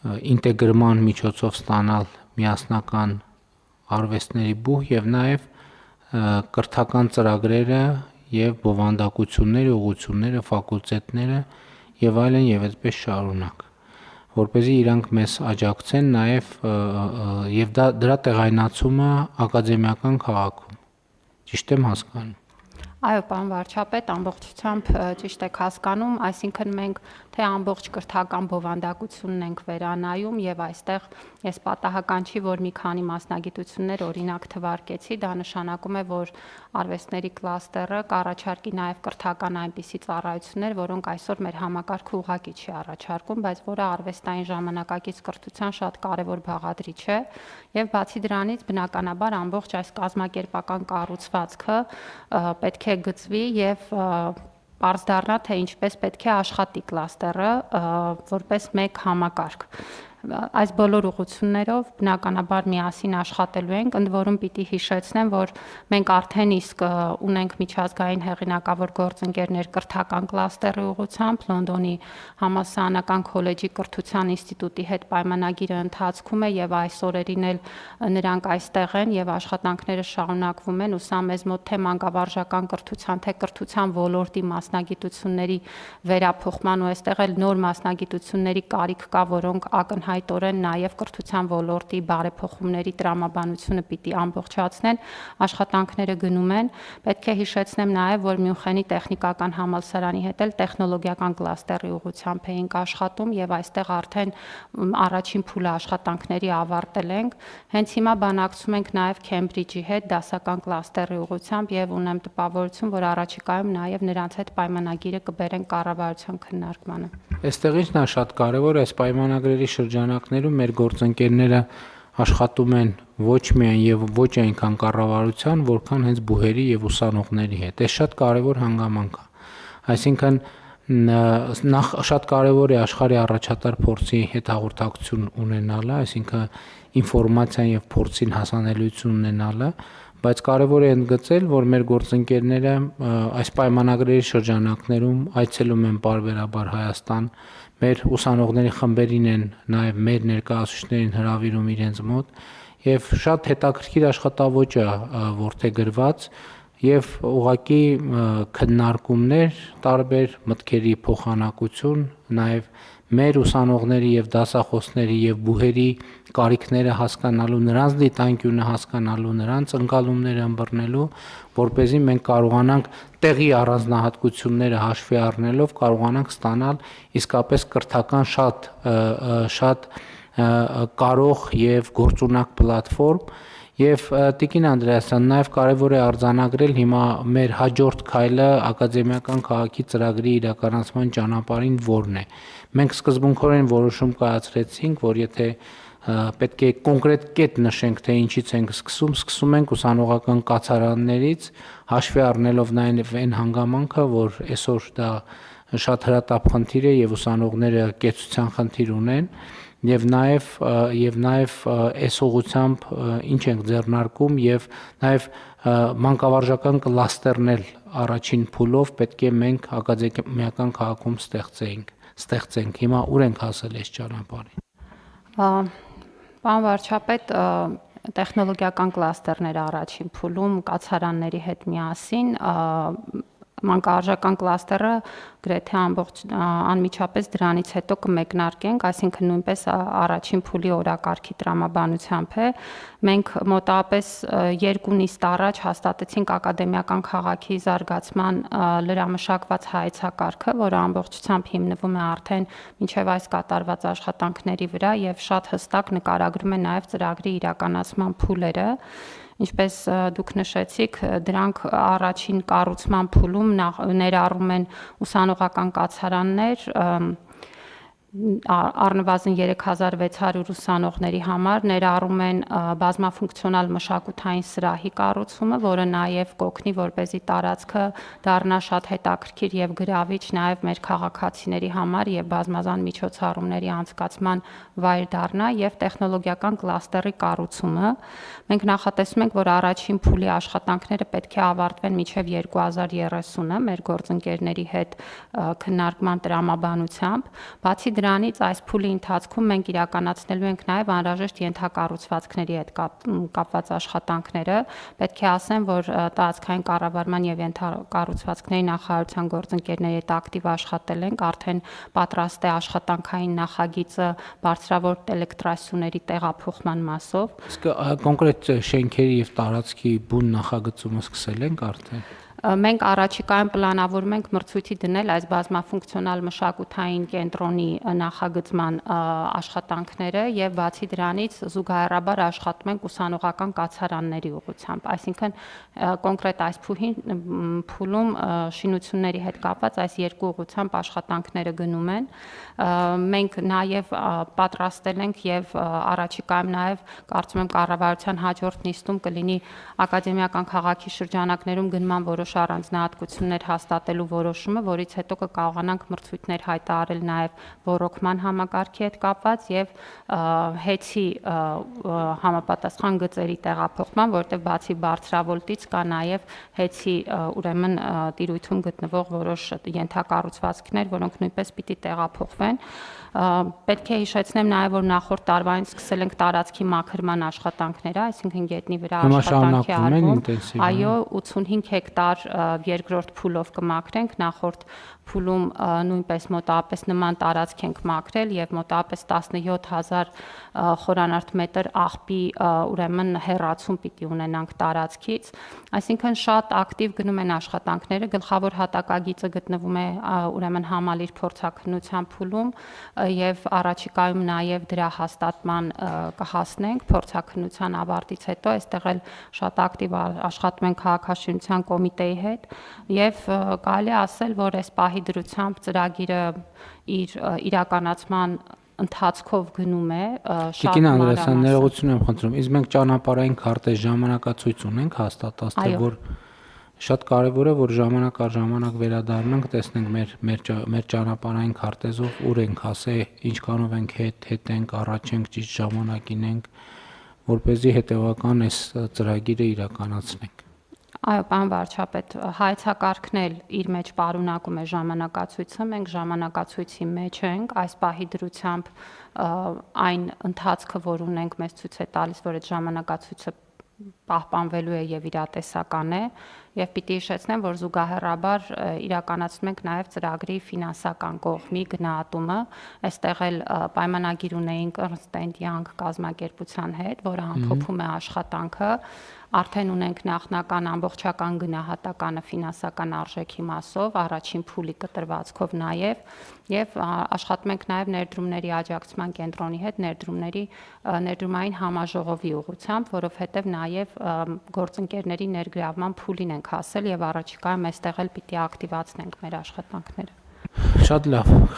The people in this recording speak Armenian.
ինտեգրման միջոցով ստանալ միասնական արվեստների բուհ եւ նաեւ կրթական ծրագրերը եւ բովանդակությունները, ուղղությունները, ֆակուլտետները եւ այլն եւ այդպես շարունակ, որպեսզի իրանք մեզ աջակցեն նաեւ եւ դրա տեղայնացումը ակադեմիական քաղաքում։ Ճիշտ եմ հասկանում։ Այո, պարոն վարչապետ, ամբողջությամբ ճիշտ եք հասկանում, այսինքն մենք թե ամբողջ կրթական բովանդակությունն ենք վերանայում եւ այստեղ ես պատահական չի, որ մի քանի մասնագիտություններ օրինակ թվարկեցի, դա նշանակում է, որ արվեստների կլաստերը կառաջարկի նաեւ կրթական այնպիսի ծառայություններ, որոնք այսօր մեր համակարգը ուղղակի չի առաջարկում, բայց որը արվեստային ժամանակակից կրթության շատ կարեւոր բաղադրիչ է եւ բացի դրանից բնականաբար ամբողջ այս կազմակերպական կառուցվածքը պետք է գծվի եւ պարզ դառնա, թե ինչպես պետք է աշխատի կլաստերը որպես մեկ համակարգ։ Այս բոլոր ուղղություններով բնականաբար միասին աշխատելու ենք, ընդ որում պիտի հիշեցնեմ, որ մենք արդեն իսկ ունենք միջազգային հեղինակավոր գործընկերներ կրթական կլաստերի ուղղությամբ, Լոնդոնի համալսարանական քոլեջի կրթության ինստիտուտի հետ պայմանագիրը ընթացքում է եւ այս օրերին էլ նրանք այստեղ են եւ աշխատանքները շարունակվում են, ու սա մեզ մոտ թե մանկավարժական կրթության, թե կրթության ոլորտի մասնագիտությունների վերափոխման ու այստեղ էլ նոր մասնագիտությունների կարիք կա, որոնք ակնհայտորեն նաև կրթության ոլորտի բարեփոխումների տրամաբանությունը պիտի ամբողջացնեն, աշխատանքները գնում են, պետք է հիշեցնեմ նաև, որ Մյունխենի տեխնիկական համալսարանի հետ էլ տեխնոլոգիական կլաստերի ուղղությամբ էինք աշխատում եւ այստեղ արդեն առաջին փուլը աշխատանքների ավարտել ենք, հենց հիմա բանակցում ենք նաև Քեմբրիջի հետ դասական կլաստերի ուղղությամբ եւ ունեմ տպավորություն, որ առաջիկայում նաև նրանց հետ պայմանագիրը կբերեն կառավարության քննարկմանը։ Այստեղից նա շատ կարևոր այս պայմանագրերի շրջանակներում մեր գործընկերները աշխատում են ոչ միայն եւ ոչ այնքան կառավարության, որքան հենց բուհերի եւ ուսանողների հետ։ Այս շատ կարևոր հանգամանք է։ Այսինքն նախ շատ կարևոր է աշխարհի առաջատար փորձի հետ հաղորդակցություն ունենալը, այսինքն ինֆորմացիան եւ փորձին հասանելիություն ունենալը, բայց կարևոր է ընդգծել, որ մեր գործընկերները այս պայմանագրերի շրջանակներում այցելում են պարբերաբար Հայաստան, մեր ուսանողների խմբերին են նաև մեր ներկայացուցիչներին հրավիրում իրենց մոտ եւ շատ հետաքրքիր աշխատավոճ է որդեգրված եւ ուղղակի քննարկումներ, տարբեր մտքերի փոխանակություն, նաև մեր ուսանողների եւ դասախոսների եւ բուհերի կարիքները հասկանալու, նրանց դիտանկյունը հասկանալու, նրանց ընկալումները ըմբռնելու, որպեսզի մենք կարողանանք տեղի առանձնահատկությունները հաշվի առնելով կարողանանք ստանալ իսկապես կրթական շատ կարող եւ գործունակ պլատֆորմ եւ Տիկին Անդրեասյան նաեւ կարեւոր է արձանագրել հիմա մեր հաջորդ քայլը ակադեմիական քաղաքի ծրագրի իրականացման ճանապարհին որն է։ Մենք սկզբունքորեն որոշում կայացրեցինք, որ եթե պետք է կոնկրետ կետ նշենք, թե ինչից ենք սկսում ենք ուսանողական կացարաններից, հաշվի առնելով նաեւ այն հանգամանքը, որ այսօր դա շատ հրատապ խնդիր է եւ ուսանողները կեցության խնդիր ունեն եւ նաեւ այս ուղղությամբ ինչ ենք ձեռնարկում եւ նաեւ մանկավարժական կլաստերն էլ առաջին փուլով պետք է մենք ակադեմիական քաղաքում ստեղծենք։ Հիմա ուր ենք հասել այս ճանապարհին։ Պարոն վարչապետ, տեխնոլոգիական կլաստերները առաջին փուլում կացարանների հետ միասին մանկավարժական կլաստերը գրեթե անմիջապես դրանից հետո կմեկնարկենք, այսինքն նույնպես առաջին փուլի օրակարգի տրամաբանությամբ է։ Մենք մոտավորապես 2 նիստ առաջ հաստատեցինք ակադեմիական քաղաքի զարգացման լրամշակված հայեցակարգը, որը ամբողջությամբ հիմնվում է արդեն մինչև այս կատարված աշխատանքների վրա եւ շատ հստակ նկարագրում է նաեւ ծրագրի իրականացման փուլերը։ Ինչպես դուք նշեցիք, դրանք առաջին կառուցման փուլում ներառում են ուսանողական կացարաններ, առնվազն 3600 ուսանողների համար, ներառում են բազմաֆունկցիոնալ մշակութային սրահի կառուցումը, որը նաև կօգնի, որպեսզի տարածքը դառնա շատ հետաքրքիր եւ գրավիչ նաև մեր քաղաքացիների համար եւ բազմազան միջոցառումների անցկացման վայր դառնա, եւ տեխնոլոգիական կլաստերի կառուցումը։ Մենք նախատեսում ենք, որ առաջին փուլի աշխատանքները պետք է ավարտվեն մինչև 2030-ը մեր գործընկերների հետ քննարկման տրամաբանությամբ։ Բացի դրանից այս փուլի ընթացքում մենք իրականացնելու ենք նաև անհրաժեշտ ենթակառուցվածքների հետ կապված աշխատանքները։ Պետք է ասեմ, որ տարածքային կառավարման եւ ենթակառուցվածքների նախարարության գործընկերների հետ ակտիվ աշխատել ենք, արդեն պատրաստ է աշխատանքային նախագիծը բարձրավոր էլեկտրասյուների տեղափոխման մասով։ Իսկ կոնկրետ շենքերի եւ տարածքի բուն նախագծումը սկսել ենք արդեն։ Մենք առաջիկայում պլանավորում ենք մրցույթի դնել այս բազմաֆունկցիոնալ մշակութային կենտրոնի նախագծման աշխատանքները եւ բացի դրանից զուգահեռաբար աշխատում ենք ուսանողական կացարանների ուղղությամբ, այսինքն կոնկրետ այս փուլում շինությունների հետ կապված այս երկու ուղղությամբ աշխատանքները գնում են։ Մենք նաեւ պատրաստել ենք եւ առաջիկայում նաեւ կարծում եմ կառավարության հաջորդ նիստում կլինի ակադեմիական քաղաքի շրջանակներում գնման որոշ առանձնահատկություններ հաստատելու որոշումը, որից հետո կկարողանանք մրցույթներ հայտարարել նաև ռոռոկման համակարգի հետ կապված եւ հեծի համապատասխան գծերի տեղափոխման, որտեղ բացի բարձրավոլտից կա նաև հեծի ուրեմն տիրույթում գտնվող որոշ ենթակառուցվածքներ, որոնք նույնպես պիտի տեղափոխվեն։ Պետք է հիշեցնեմ նաև, որ նախորդ տարվանից սկսել ենք տարածքի մաքրման աշխատանքները, այսինքն գետնի վրա աշխատանքի արվում։ Այո, 85 հեկտար երկրորդ փուլով կմաքրենք, նախորդ փուլում նույնպես մոտավորապես նման տարածք ենք մաքրել եւ մոտավորապես 17000 խորանարդ մետր աղբի ուրեմն հեռացում պիտի ունենանք տարածքից, այսինքն շատ ակտիվ գնում են աշխատանքները, գլխավոր հատակագիծը գտնվում է ուրեմն համալիր փորձաքննության փուլում եւ առաջիկայում նաեւ դրա հաստատման կհասնենք փորձաքննության ավարտից հետո, այստեղ էլ շատ ակտիվ աշխատում են քաղաքաշինության կոմիտեի հետ եւ կարելի է ասել, որ այս պահի դրությամբ ծրագիրը իր իրականացման ընթացքով գնում է շատ Տիկին Անդրեասյան, ներողություն եմ խնդրում, իսկ մենք ճանապարհային քարտեզ ժամանակացույց ունենք հաստատած, թե որ շատ կարևոր է, որ ժամանակ առ ժամանակ վերադառնանք, տեսնենք մեր ճանապարհային քարտեզով ուր ենք հասել, ինչքանով ենք հետենք, առաջ ենք, ճիշտ ժամանակին ենք, որպեսզի հետևական այս ծրագիրը իրականացնենք։ Այո, պարոն վարչապետ, հայեցակարգն էլ իր մեջ պարունակում է ժամանակացույցը, մենք ժամանակացույցի մեջ ենք, այս պահի դրությամբ այն ընթացքը, որ ունենք, մեզ ցույց է տալիս, որ այդ ժամանակացույցը պահպանվելու է եւ իրատեսական է եւ պիտի հիշեցնեմ, որ զուգահեռաբար իրականացնում ենք նաեւ ծրագրի ֆինանսական կողմի գնահատումը, այստեղ էլ պայմանագիր ունեինք Ernst & Young կազմակերպության հետ, որը ամփոփում է աշխատանքը, արդեն ունենք նախնական ամբողջական գնահատականը ֆինանսական արժեքի մասով, առաջին փուլի կտրվածքով նաեւ եւ աշխատում ենք նաեւ ներդրումների աջակցման կենտրոնի հետ ներդրումային համաժողովի ուղղությամբ, որովհետեւ նաեւ գործընկերների ներգրավման փուլին ենք հասել եւ առաջիկայում այստեղ էլ պիտի ակտիվացնենք մեր աշխատանքները։ Շատ լավ։